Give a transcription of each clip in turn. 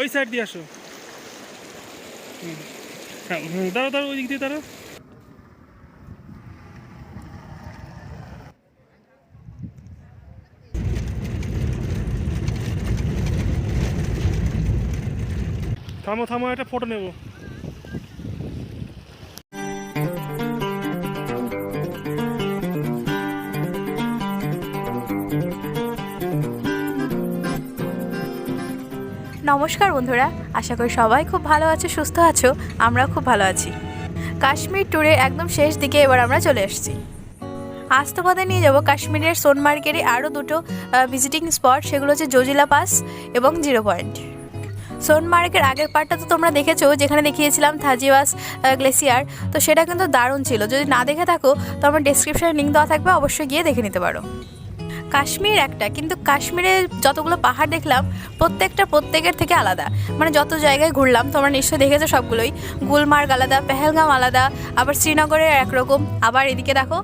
ওই সাইড দিয়ে আসো। হ্যাঁ দাঁড়ো দাঁড়ো, ওই দিক দিয়ে দাঁড়ো। থামো থামো, একটা ফটো নেব। নমস্কার বন্ধুরা, আশা করি সবাই খুব ভালো আছো, সুস্থ আছো। আমরা খুব ভালো আছি। কাশ্মীর ট্যুরের একদম শেষ দিকে এবার আমরা চলে এসেছি। আজ তোমাদের নিয়ে যাব কাশ্মীরের সোনমার্গেরই আরও দুটো ভিজিটিং স্পট। সেগুলো হচ্ছে জোজিলা পাস এবং জিরো পয়েন্ট। সোনমার্গের আগের পার্টটা তো তোমরা দেখেছো, যেখানে দেখিয়েছিলাম থাজিওয়াস গ্লেসিয়ার। তো সেটা কিন্তু দারুণ ছিল। যদি না দেখে থাকো তো আমার ডেসক্রিপশনে লিঙ্ক দেওয়া থাকবে, অবশ্যই গিয়ে দেখে নিতে পারো। কাশ্মীর একটা, কিন্তু কাশ্মীরে যতগুলো পাহাড় দেখলাম প্রত্যেকের থেকে আলাদা। মানে যত জায়গায় ঘুরলাম তোমরা নিশ্চয়ই দেখেছো সবগুলোই। গুলমার্গ আলাদা, পেহেলগাম আলাদা, আবার শ্রীনগরের একরকম। আবার এদিকে দেখো,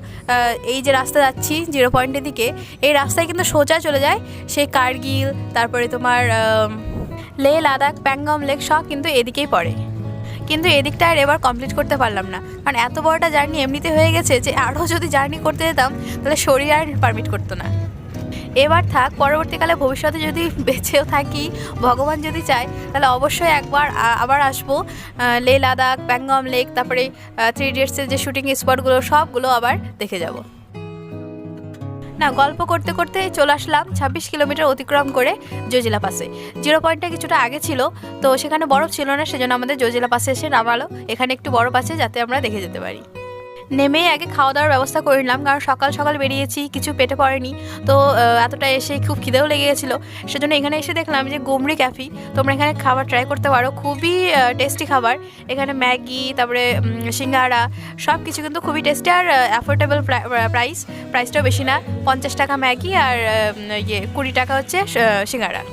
এই যে রাস্তা যাচ্ছি জিরো পয়েন্টের দিকে, এই রাস্তায় কিন্তু সোজা চলে যায় সেই কার্গিল, তারপরে তোমার লে লাদাখ, প্যাংগম লেক, সব কিন্তু এদিকেই পড়ে। কিন্তু এদিকটা আর এবার কমপ্লিট করতে পারলাম না, কারণ এত বড়টা জার্নি এমনিতে হয়ে গেছে যে আরও যদি জার্নি করতে যেতাম তাহলে শরীর আর পারমিট করতো না। এবার থাক, পরবর্তীকালে ভবিষ্যতে যদি বেঁচেও থাকি, ভগবান যদি চায়, তাহলে অবশ্যই একবার আবার আসবো। লে লাদাখ, প্যাংগম লেক, তারপরে 3 ইডিয়টসের যে শুটিং স্পটগুলো সবগুলো আবার দেখে যাব। না, গল্প করতে করতে চলে আসলাম 26 কিলোমিটার অতিক্রম করে জোজিলা পাসে। জিরো পয়েন্টটা কিছুটা আগে ছিল, তো সেখানে বরফ ছিল না, সেজন্য আমাদের জোজিলা পাসে এসে নামালো। এখানে একটু বরফ আছে যাতে আমরা দেখে যেতে পারি। নেমেই আগে খাওয়া দাওয়ার ব্যবস্থা করে নিলাম, কারণ সকাল সকাল বেরিয়েছি, কিছু পেটে পড়েনি। তো এতটা এসে খুব খিদেও লেগে গেছিলো, সেজন্য এখানে এসে দেখলাম যে গুমরি ক্যাফে। তোমরা এখানে খাবার ট্রাই করতে পারো, খুবই টেস্টি খাবার। এখানে ম্যাগি, তারপরে সিঙ্গাড়া, সব কিছু কিন্তু খুবই টেস্টি আর অ্যাফোর্ডেবল প্রাইসটাও বেশি না। 50 টাকা ম্যাগি আর 20 টাকা হচ্ছে সিঙ্গাড়া।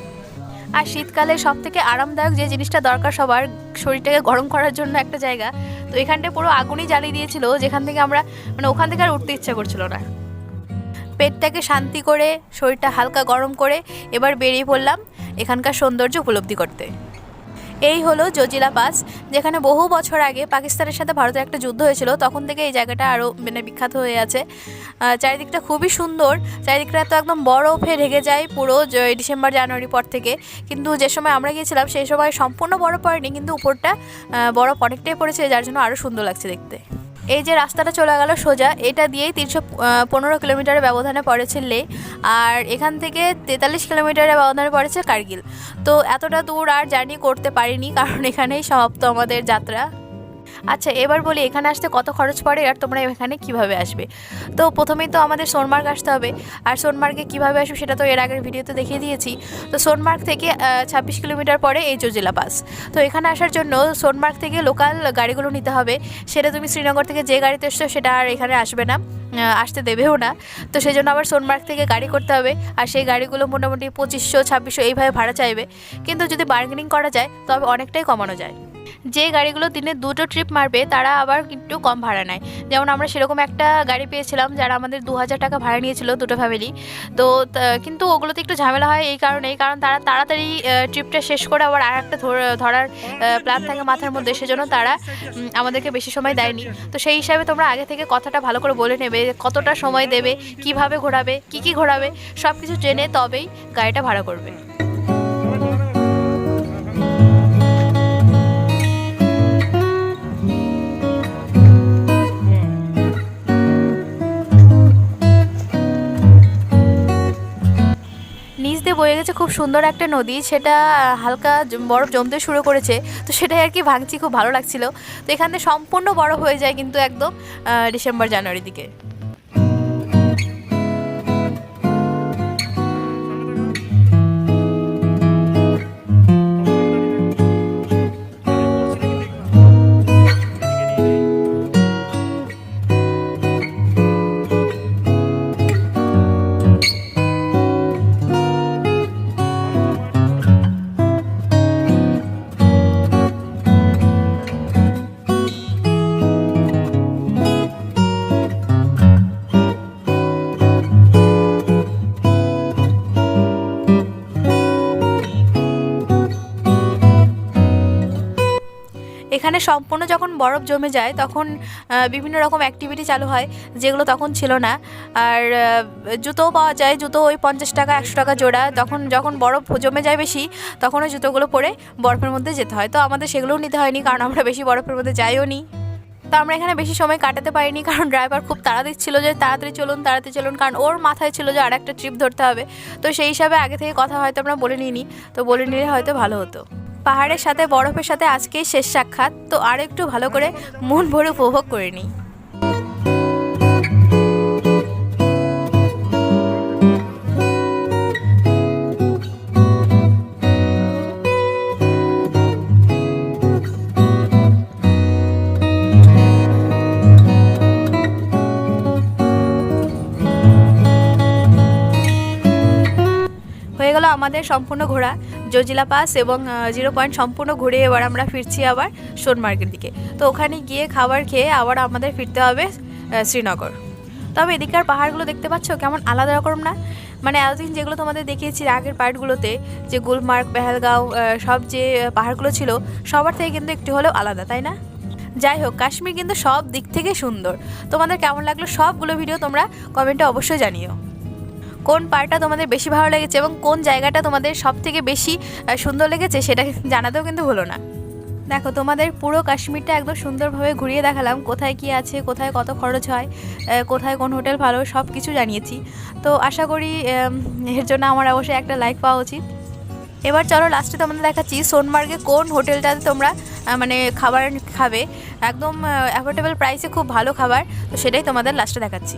আর শীতকালে সব থেকে আরামদায়ক যে জিনিসটা দরকার সবার, শরীরটাকে গরম করার জন্য একটা জায়গা। তো এখানটায় পুরো আগুনই জ্বালিয়ে দিয়েছিল, যেখান থেকে আমরা ওখান থেকে আর উঠতে ইচ্ছা করছিল না। পেটটাকে শান্তি করে, শরীরটা হালকা গরম করে এবার বেরিয়ে পড়লাম এখানকার সৌন্দর্য উপলব্ধি করতে। এই হলো জোজিলা পাস, যেখানে বহু বছর আগে পাকিস্তানের সাথে ভারতের একটা যুদ্ধ হয়েছিল, তখন থেকে এই জায়গাটা আরও বিখ্যাত হয়ে আছে। চারিদিকটা খুবই সুন্দর, চারিদিকটা তো একদম বরফে ঢেকে যায় পুরো ডিসেম্বর জানুয়ারি পর থেকে। কিন্তু যে সময় আমরা গিয়েছিলাম সেই সময় সম্পূর্ণ বরফ পড়েনি, কিন্তু উপরটা বরফ অনেকটাই পড়েছে, যার জন্য আরও সুন্দর লাগছে দেখতে। এই যে রাস্তাটা চলে গেল সোজা, এটা দিয়েই 315 কিলোমিটারের ব্যবধানে পড়েছে লে, আর এখান থেকে 43 কিলোমিটারের ব্যবধানে পড়েছে কার্গিল। তো এতটা দূর আর জার্নি করতে পারিনি, কারণ এখানেই সমাপ্ত আমাদের যাত্রা। আচ্ছা, এবার বলি এখানে আসতে কত খরচ পড়ে আর তোমরা এখানে কিভাবে আসবে। তো প্রথমেই তো আমাদের সোনমার্গ আসতে হবে, আর সোনমার্গে কিভাবে আসবে সেটা তো এর আগের ভিডিওতে দেখিয়ে দিয়েছি। তো সোনমার্গ থেকে 26 কিলোমিটার পরে এই জোজিলা পাস। তো এখানে আসার জন্য সোনমার্গ থেকে লোকাল গাড়িগুলো নিতে হবে। সেটা তুমি শ্রীনগর থেকে যে গাড়িতে এসছো সেটা আর এখানে আসবে না, আসতে দেবেও না। তো সেই জন্য আবার সোনমার্গ থেকে গাড়ি করতে হবে, আর সেই গাড়িগুলো মোটামুটি 2500 2600 এইভাবে ভাড়া চাইবে। কিন্তু যদি বার্গেনিং করা যায় তবে অনেকটাই কমানো যায়। যে গাড়িগুলো দিনে 2টো ট্রিপ মারবে তারা আবার একটু কম ভাড়া নেয়। যেমন আমরা সেরকম একটা গাড়ি পেয়েছিলাম যারা আমাদের 2000 টাকা ভাড়া নিয়েছিল, দুটো ফ্যামিলি। তো কিন্তু ওগুলোতে একটু ঝামেলা হয় কারণ তারা তাড়াতাড়ি ট্রিপটা শেষ করে আবার আর একটা ধরার প্ল্যান থাকে মাথার মধ্যে, সেজন্য তারা আমাদেরকে বেশি সময় দেয়নি। তো সেই হিসাবে তোমরা আগে থেকে কথাটা ভালো করে বলে নেবে, কতটা সময় দেবে, কিভাবে ঘোরাবে, কি ঘোরাবে, সব কিছু জেনে তবেই গাড়িটা ভাড়া করবে। নিচ দিয়ে বয়ে গেছে খুব সুন্দর একটা নদী, সেটা হালকা বরফ জমতে শুরু করেছে। তো সেটাই আর কি ভাঙছি, খুব ভালো লাগছিল। তো এখানে সম্পূর্ণ বরফ হয়ে যায় কিন্তু একদম ডিসেম্বর জানুয়ারির দিকে। এখানে সম্পূর্ণ যখন বরফ জমে যায় তখন বিভিন্ন রকম অ্যাক্টিভিটি চালু হয়, যেগুলো তখন ছিল না। আর জুতোও পাওয়া যায়, জুতো ওই 50 টাকা 100 টাকা জোড়া। যখন বরফ জমে যায় বেশি, তখন ওই জুতোগুলো পরে বরফের মধ্যে যেতে হয়। তো আমাদের সেগুলোও নিতে হয়নি, কারণ আমরা বেশি বরফের মধ্যে যাইও নি। তো আমরা এখানে বেশি সময় কাটাতে পারিনি, কারণ ড্রাইভার খুব তাড়া দিচ্ছিল যে তাড়াতাড়ি চলুন, কারণ ওর মাথায় ছিল যে আর একটা ট্রিপ ধরতে হবে। তো সেই হিসাবে আগে থেকে কথা হয়তো আমরা বলে নিইনি, তো বলে নিলে হয়তো ভালো হতো। পাহাড়ের সাথে বরফের সাথে আজকেই শেষ সাক্ষাৎ, তো আর একটু ভালো করে মন ভরে উপভোগ করে নিই। হয়ে গেল আমাদের সম্পূর্ণ ঘোরা, জজিলা পাস এবং 0 পয়েন্ট সম্পূর্ণ ঘুরে এবার আমরা ফিরছি আবার সোনমার্গের দিকে। তো ওখানে গিয়ে খাবার খেয়ে আবার আমাদের ফিরতে হবে শ্রীনগর। তবে এদিককার পাহাড়গুলো দেখতে পাচ্ছ কেমন আলাদা রকম না? মানে এতদিন যেগুলো তোমাদের দেখিয়েছি আগের পার্টগুলোতে, যে গুলমার্গ, পেহেলগাঁও, সব যে পাহাড়গুলো ছিল সবার থেকে কিন্তু একটু হলেও আলাদা, তাই না? যাই হোক, কাশ্মীর কিন্তু সব দিক থেকে সুন্দর। তোমাদের কেমন লাগলো সবগুলো ভিডিও তোমরা কমেন্টে অবশ্যই জানিও। কোন পার্টটা তোমাদের বেশি ভালো লেগেছে এবং কোন জায়গাটা তোমাদের সব থেকে বেশি সুন্দর লেগেছে সেটা জানাতেও কিন্তু ভুলো না। দেখো, তোমাদের পুরো কাশ্মীরটা একদম সুন্দরভাবে ঘুরিয়ে দেখালাম, কোথায় কি আছে, কোথায় কত খরচ হয়, কোথায় কোন হোটেল ভালো, সব কিছু জানিয়েছি। তো আশা করি এর জন্য আমার অবশ্যই একটা লাইক পাওয়া উচিত। এবার চলো লাস্টে তোমাদের দেখাচ্ছি সোনমার্গে কোন হোটেলটাতে তোমরা মানে খাবার খাবে, একদম অ্যাফোর্ডেবল প্রাইসে খুব ভালো খাবার। তো সেটাই তোমাদের লাস্টে দেখাচ্ছি।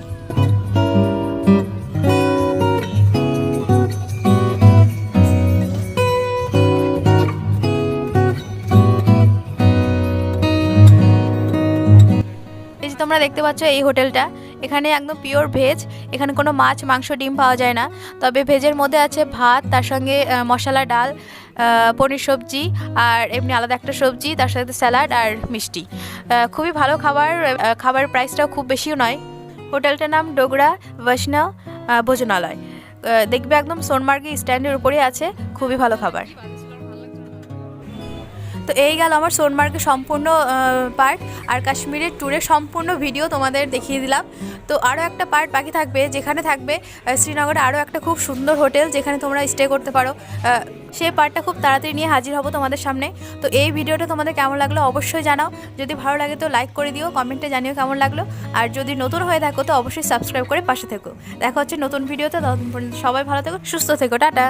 তোমরা দেখতে পাচ্ছ এই হোটেলটা, এখানে একদম পিওর ভেজ, এখানে কোনো মাছ, মাংস, ডিম পাওয়া যায় না। তবে ভেজের মধ্যে আছে ভাত, তার সঙ্গে মশলা ডাল, পনির সবজি, আর এমনি আলাদা একটা সবজি, তার সাথে স্যালাড আর মিষ্টি। খুবই ভালো খাবার, খাবার প্রাইসটাও খুব বেশিও নয়। হোটেলটার নাম ডোগরা বৈষ্ণব ভোজনালয়। দেখবে একদম সোনমার্গে স্ট্যান্ডের উপরেই আছে, খুবই ভালো খাবার। তো এই গেল আমার সোনমার্গের সম্পূর্ণ পার্ট, আর কাশ্মীরের ট্যুরের সম্পূর্ণ ভিডিও তোমাদের দেখিয়ে দিলাম। তো আরও একটা পার্ট বাকি থাকবে, যেখানে থাকবে শ্রীনগরে আরও একটা খুব সুন্দর হোটেল যেখানে তোমরা স্টে করতে পারো। সেই পার্টটা খুব তাড়াতাড়ি নিয়ে হাজির হব তোমাদের সামনে। তো এই ভিডিওটা তোমাদের কেমন লাগলো অবশ্যই জানাও, যদি ভালো লাগে তো লাইক করে দিও, কমেন্টে জানিও কেমন লাগলো। আর যদি নতুন হয়ে থাকো তো অবশ্যই সাবস্ক্রাইব করে পাশে থেকো। দেখা হচ্ছে নতুন ভিডিওতে, ততক্ষণ পর্যন্ত সবাই ভালো থেকো, সুস্থ থেকো, টাটা।